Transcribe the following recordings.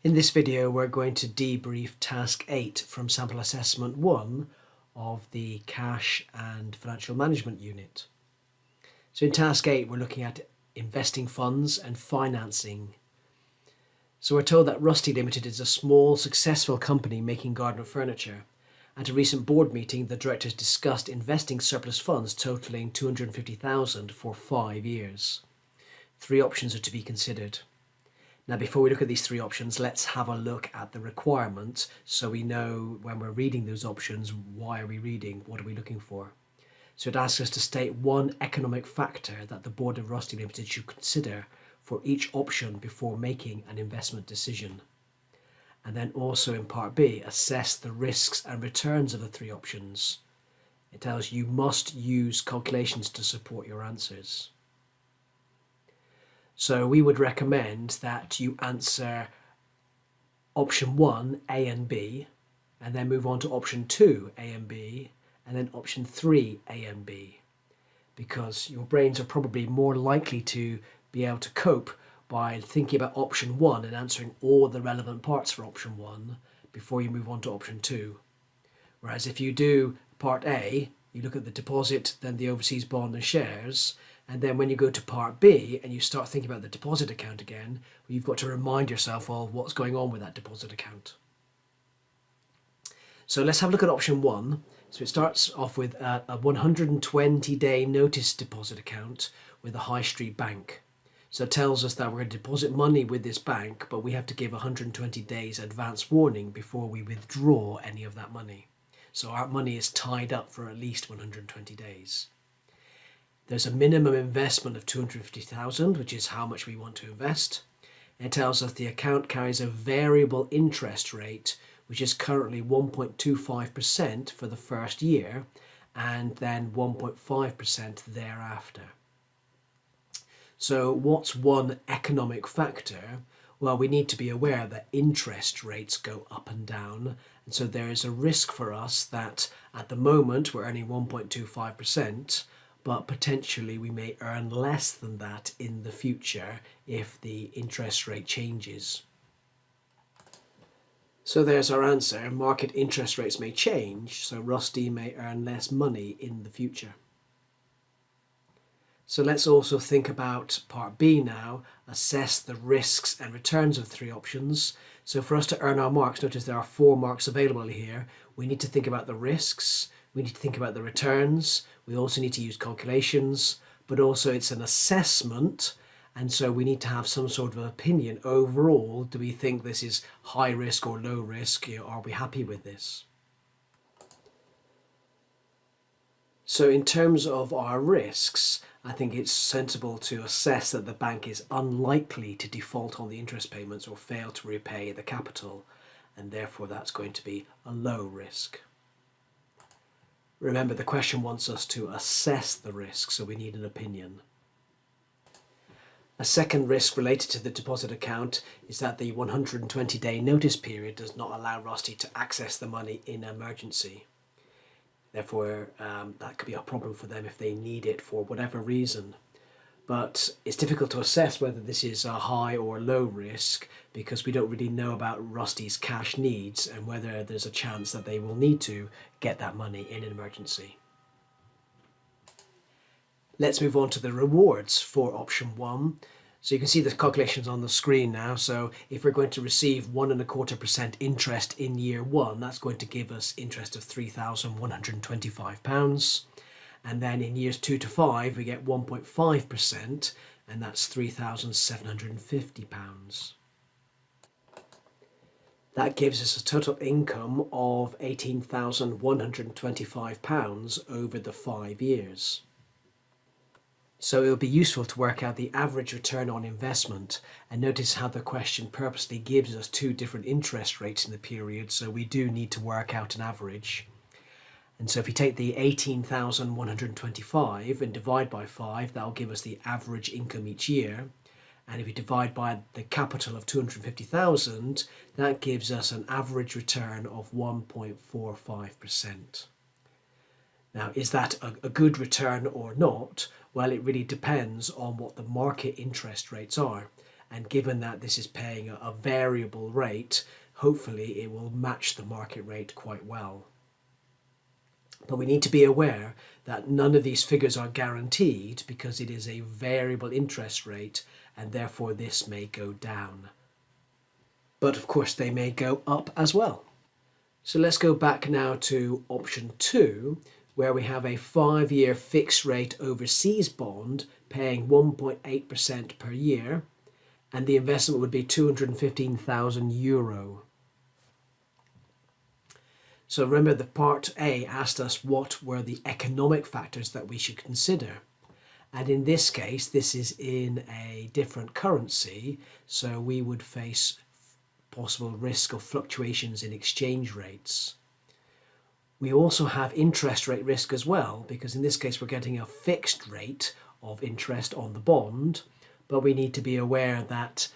In this video, we're going to debrief Task 8 from Sample Assessment 1 of the Cash and Financial Management Unit. So in Task 8, we're looking at investing funds and financing. So we're told that Rusty Limited is a small, successful company making garden furniture. At a recent board meeting, the directors discussed investing surplus funds totaling $250,000 for 5 years. 3 options are to be considered. Now, before we look at these 3 options, let's have a look at the requirement so we know when we're reading those options, why are we reading, what are we looking for. So it asks us to state one economic factor that the board of Rusty Limited should consider for each option before making an investment decision. And then also in part B, assess the risks and returns of the 3 options. It tells you must use calculations to support your answers. So we would recommend that you answer option 1, A and B, and then move on to option 2, A and B, and then option 3, A and B, because your brains are probably more likely to be able to cope by thinking about option 1 and answering all the relevant parts for option 1 before you move on to option 2. Whereas if you do part A, you look at the deposit, then the overseas bond and shares, and then when you go to part B and you start thinking about the deposit account again, you've got to remind yourself of what's going on with that deposit account. So let's have a look at option 1. So it starts off with a 120-day notice deposit account with a high street bank. So it tells us that we're going to deposit money with this bank, but we have to give 120 days advance warning before we withdraw any of that money. So our money is tied up for at least 120 days. There's a minimum investment of $250,000, which is how much we want to invest. It tells us the account carries a variable interest rate, which is currently 1.25% for the first year, and then 1.5% thereafter. So what's one economic factor? Well, we need to be aware that interest rates go up and down. And so there is a risk for us that at the moment we're earning 1.25%, but potentially we may earn less than that in the future if the interest rate changes. So there's our answer. Market interest rates may change, so Rusty may earn less money in the future. So let's also think about part B now, assess the risks and returns of 3 options. So for us to earn our marks, notice there are 4 marks available here. We need to think about the risks, we need to think about the returns, we also need to use calculations, but also it's an assessment, and so we need to have some sort of opinion overall. Do we think this is high risk or low risk? Are we happy with this? So in terms of our risks, I think it's sensible to assess that the bank is unlikely to default on the interest payments or fail to repay the capital, and therefore that's going to be a low risk. Remember, the question wants us to assess the risk, so we need an opinion. A second risk related to the deposit account is that the 120-day notice period does not allow Rusty to access the money in emergency. Therefore, that could be a problem for them if they need it for whatever reason. But it's difficult to assess whether this is a high or low risk because we don't really know about Rusty's cash needs and whether there's a chance that they will need to get that money in an emergency. Let's move on to the rewards for option 1. So you can see the calculations on the screen now. So if we're going to receive 1.25% interest in year 1, that's going to give us interest of £3,125. And then in years 2 to 5, we get 1.5%, and that's £3,750. That gives us a total income of £18,125 over the 5 years. So it will be useful to work out the average return on investment, and notice how the question purposely gives us 2 different interest rates in the period, so we do need to work out an average. And so if we take the 18,125 and divide by 5, that will give us the average income each year. And if we divide by the capital of 250,000, that gives us an average return of 1.45%. Now, is that a good return or not? Well, it really depends on what the market interest rates are. And given that this is paying a variable rate, hopefully it will match the market rate quite well. But we need to be aware that none of these figures are guaranteed because it is a variable interest rate, and therefore this may go down. But of course they may go up as well. So let's go back now to option 2, where we have a 5-year fixed rate overseas bond paying 1.8% per year, and the investment would be €215,000. So remember, the part A asked us what were the economic factors that we should consider. And in this case, this is in a different currency, so we would face possible risk of fluctuations in exchange rates. We also have interest rate risk as well, because in this case we're getting a fixed rate of interest on the bond, but we need to be aware that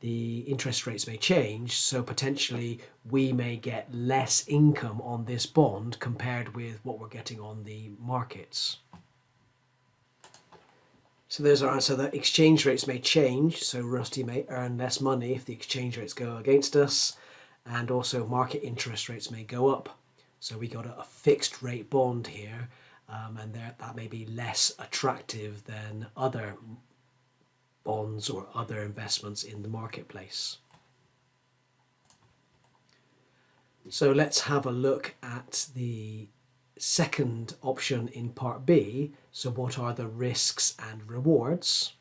the interest rates may change, so potentially we may get less income on this bond compared with what we're getting on the markets. So there's our answer, that exchange rates may change, so Rusty may earn less money if the exchange rates go against us, and also market interest rates may go up. So we got a fixed rate bond here, and that may be less attractive than other bonds or other investments in the marketplace. So let's have a look at the second option in part B. So what are the risks and rewards?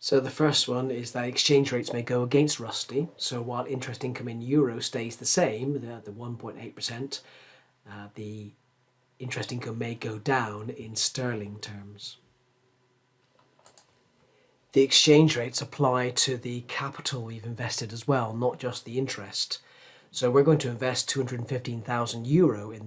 So the first one is that exchange rates may go against Rusty. So while interest income in euro stays the same, the 1.8%, the interest income may go down in sterling terms. The exchange rates apply to the capital we've invested as well, not just the interest. So we're going to invest €215,000 in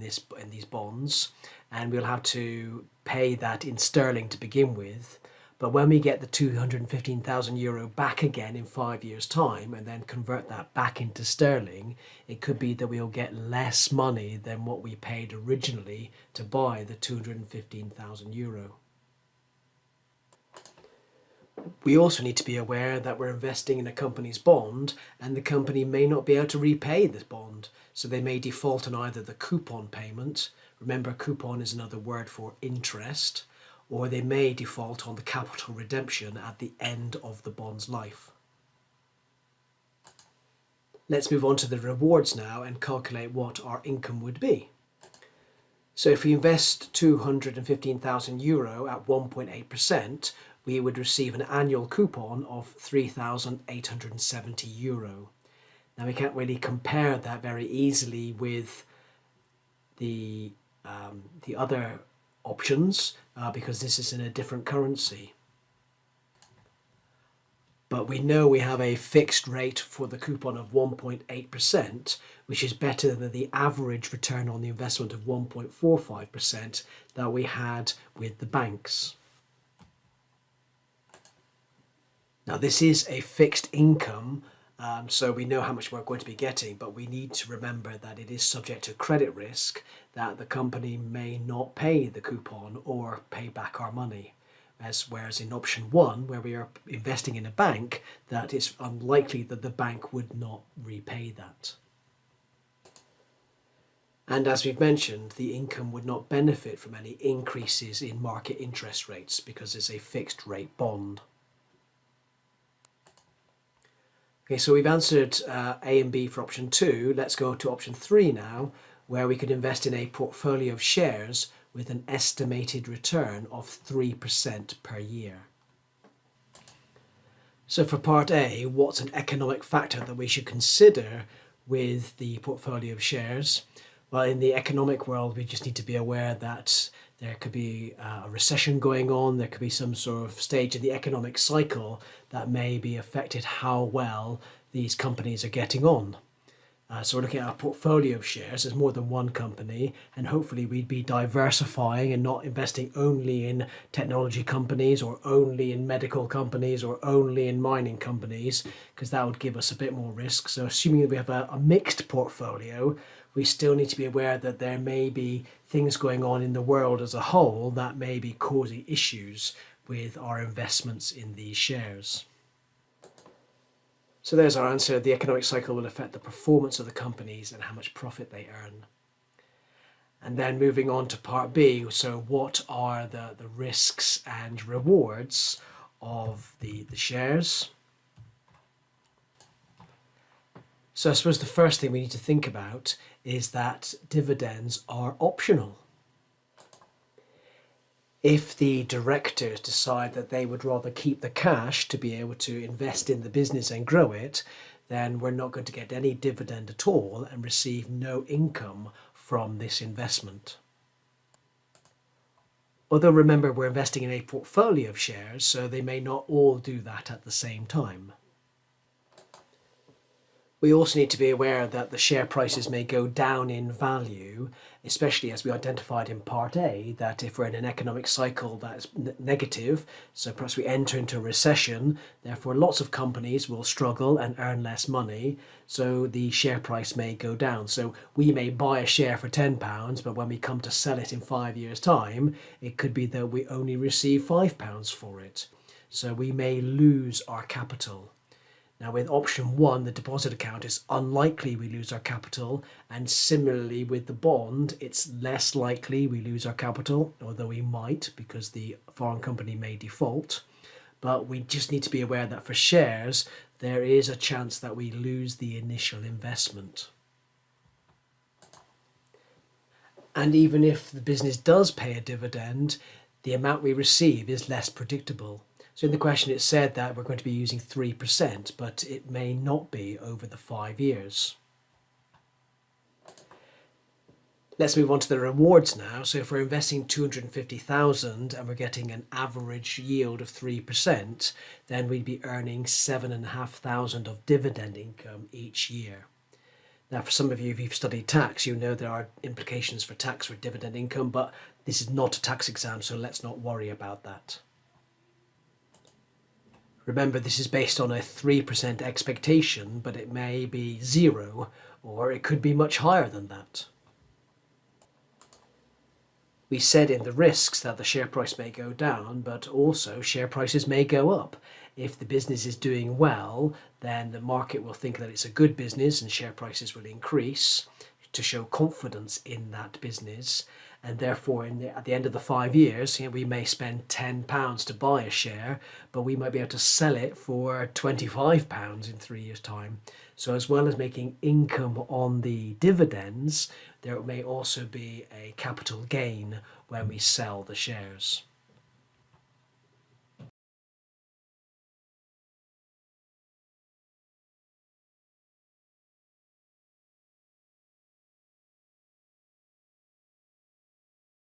these bonds, and we'll have to pay that in sterling to begin with. But when we get the €215,000 back again in 5 years' time and then convert that back into sterling, it could be that we'll get less money than what we paid originally to buy the €215,000. We also need to be aware that we're investing in a company's bond, and the company may not be able to repay this bond, so they may default on either the coupon payment. Remember, coupon is another word for interest, or they may default on the capital redemption at the end of the bond's life. Let's move on to the rewards now and calculate what our income would be. So if we invest €215,000 at 1.8%, we would receive an annual coupon of €3,870. Now we can't really compare that very easily with the other options because this is in a different currency. But we know we have a fixed rate for the coupon of 1.8%, which is better than the average return on the investment of 1.45% that we had with the banks. Now this is a fixed income, so we know how much we're going to be getting, but we need to remember that it is subject to credit risk, that the company may not pay the coupon or pay back our money. Whereas in option 1, where we are investing in a bank, that it's unlikely that the bank would not repay that. And as we've mentioned, the income would not benefit from any increases in market interest rates because it's a fixed rate bond. Okay, so we've answered A and B for option 2. Let's go to option 3 now, where we could invest in a portfolio of shares with an estimated return of 3% per year. So for part A, what's an economic factor that we should consider with the portfolio of shares? Well, in the economic world, we just need to be aware that there could be a recession going on, there could be some sort of stage in the economic cycle that may be affected how well these companies are getting on. So we're looking at our portfolio of shares. There's more than one company, and hopefully we'd be diversifying and not investing only in technology companies or only in medical companies or only in mining companies, because that would give us a bit more risk. So assuming that we have a mixed portfolio, we still need to be aware that there may be things going on in the world as a whole that may be causing issues with our investments in these shares. So there's our answer. The economic cycle will affect the performance of the companies and how much profit they earn. And then moving on to part B, so what are the risks and rewards of the shares? So I suppose the first thing we need to think about is that dividends are optional. If the directors decide that they would rather keep the cash to be able to invest in the business and grow it, then we're not going to get any dividend at all and receive no income from this investment. Although remember, we're investing in a portfolio of shares, so they may not all do that at the same time. We also need to be aware that the share prices may go down in value, especially as we identified in part A, that if we're in an economic cycle that's negative, so perhaps we enter into a recession, therefore lots of companies will struggle and earn less money, so the share price may go down. So we may buy a share for £10, but when we come to sell it in 5 years' time, it could be that we only receive £5 for it. So we may lose our capital. Now with option 1, the deposit account, it's unlikely we lose our capital, and similarly with the bond, it's less likely we lose our capital, although we might because the foreign company may default. But we just need to be aware that for shares, there is a chance that we lose the initial investment. And even if the business does pay a dividend, the amount we receive is less predictable. So in the question it said that we're going to be using 3%, but it may not be over the 5 years. Let's move on to the rewards now. So if we're investing 250,000 and we're getting an average yield of 3%, then we'd be earning 7,500 of dividend income each year. Now, for some of you, if you've studied tax, you know there are implications for tax for dividend income, but this is not a tax exam, so let's not worry about that. Remember, this is based on a 3% expectation, but it may be 0, or it could be much higher than that. We said in the risks that the share price may go down, but also share prices may go up. If the business is doing well, then the market will think that it's a good business and share prices will increase to show confidence in that business. And therefore, at the end of the 5 years, we may spend £10 to buy a share, but we might be able to sell it for £25 in 3 years' time. So as well as making income on the dividends, there may also be a capital gain when we sell the shares.